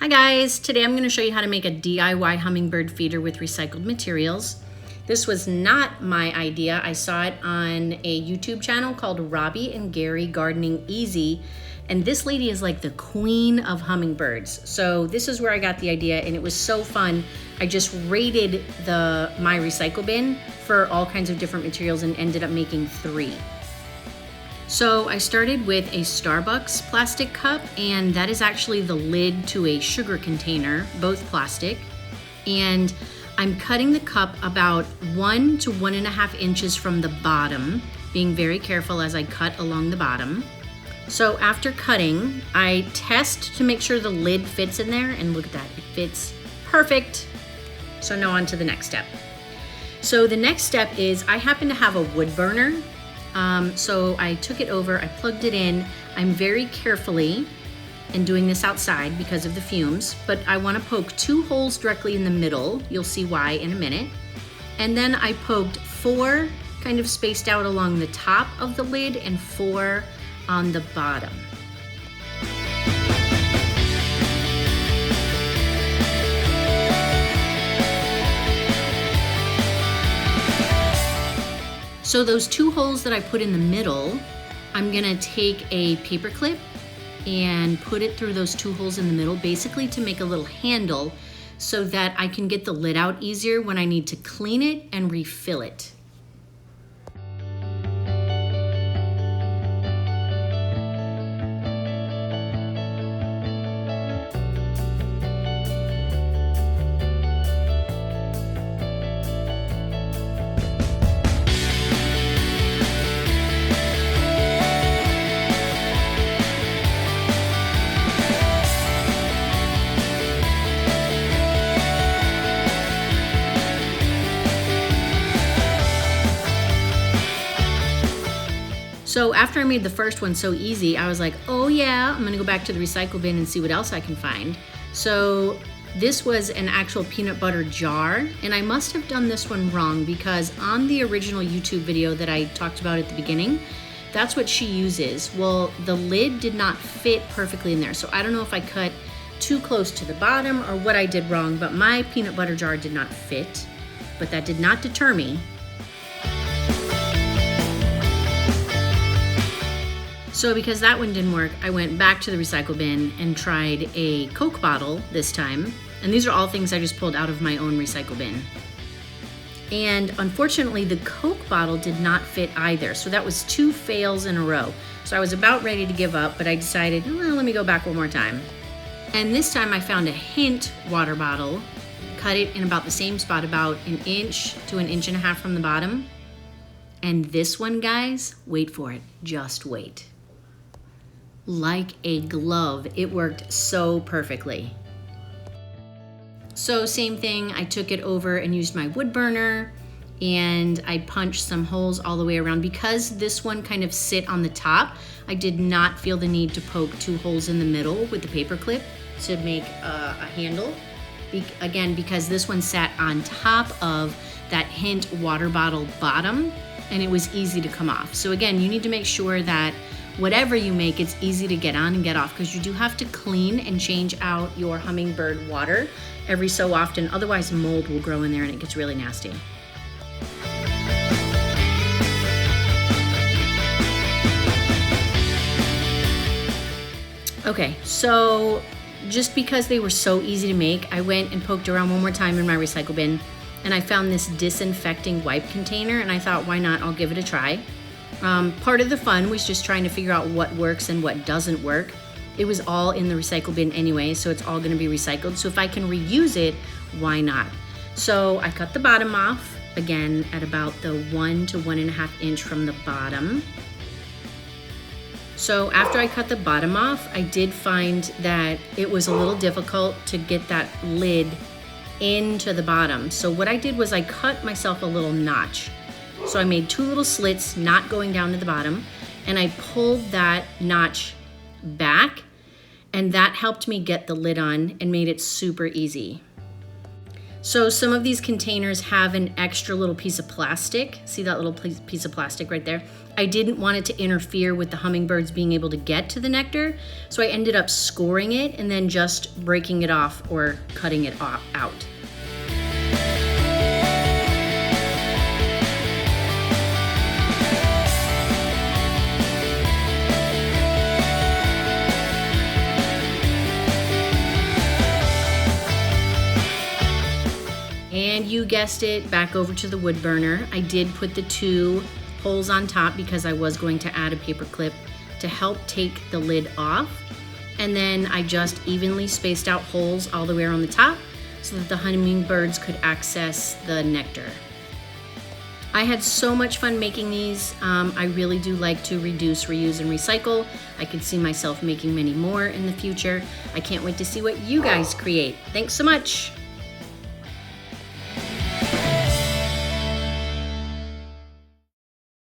Hi guys, today I'm going to show you how to make a DIY hummingbird feeder with recycled materials. This was not my idea. I saw it on a YouTube channel called Robbie and Gary Gardening Easy, and this lady is like the queen of hummingbirds. So this is where I got the idea, and it was so fun. I just raided my recycle bin for all kinds of different materials and ended up making 3. So I started with a Starbucks plastic cup, and that is actually the lid to a sugar container, both plastic. And I'm cutting the cup about 1 to 1.5 inches from the bottom, being very careful as I cut along the bottom. So after cutting, I test to make sure the lid fits in there, and look at that, it fits perfect. So now on to the next step. So the next step is I happen to have a wood burner. So I took it over, I plugged it in. I'm very carefully, and doing this outside because of the fumes, but I want to poke 2 holes directly in the middle. You'll see why in a minute. And then I poked 4 kind of spaced out along the top of the lid and 4 on the bottom. So those 2 holes that I put in the middle, I'm gonna take a paper clip and put it through those 2 holes in the middle, basically to make a little handle so that I can get the lid out easier when I need to clean it and refill it. So after I made the first one so easy, I was like, oh yeah, I'm gonna go back to the recycle bin and see what else I can find. So this was an actual peanut butter jar, and I must have done this one wrong because on the original YouTube video that I talked about at the beginning, that's what she uses. Well, the lid did not fit perfectly in there. So I don't know if I cut too close to the bottom or what I did wrong, but my peanut butter jar did not fit, but that did not deter me. So because that one didn't work, I went back to the recycle bin and tried a Coke bottle this time. And these are all things I just pulled out of my own recycle bin. And unfortunately, the Coke bottle did not fit either. So that was 2 fails in a row. So I was about ready to give up, but I decided, well, let me go back one more time. And this time I found a Hint water bottle, cut it in about the same spot, about 1 inch to 1.5 inches from the bottom. And this one, guys, wait for it, just wait. Like a glove. It worked so perfectly. So same thing, I took it over and used my wood burner, and I punched some holes all the way around. Because this one kind of sit on the top, I did not feel the need to poke 2 holes in the middle with the paper clip to make a handle. Again, because this one sat on top of that Hint water bottle bottom, and it was easy to come off. So again, you need to make sure that whatever you make, it's easy to get on and get off, because you do have to clean and change out your hummingbird water every so often. Otherwise, mold will grow in there and it gets really nasty. Okay, so just because they were so easy to make, I went and poked around one more time in my recycle bin, and I found this disinfecting wipe container, and I thought, why not? I'll give it a try. Part of the fun was just trying to figure out what works and what doesn't work. It was all in the recycle bin anyway, so it's all going to be recycled. So if I can reuse it, why not? So I cut the bottom off, again, at about the 1 to 1.5 inch from the bottom. So after I cut the bottom off, I did find that it was a little difficult to get that lid into the bottom. So what I did was I cut myself a little notch. So I made 2 little slits, not going down to the bottom, and I pulled that notch back, and that helped me get the lid on and made it super easy. So some of these containers have an extra little piece of plastic. See that little piece of plastic right there? I didn't want it to interfere with the hummingbirds being able to get to the nectar, so I ended up scoring it and then just breaking it off or cutting it out. And you guessed it, back over to the wood burner. I did put the 2 holes on top because I was going to add a paper clip to help take the lid off. And then I just evenly spaced out holes all the way around the top so that the hummingbirds could access the nectar. I had so much fun making these. I really do like to reduce, reuse, and recycle. I could see myself making many more in the future. I can't wait to see what you guys create. Thanks so much.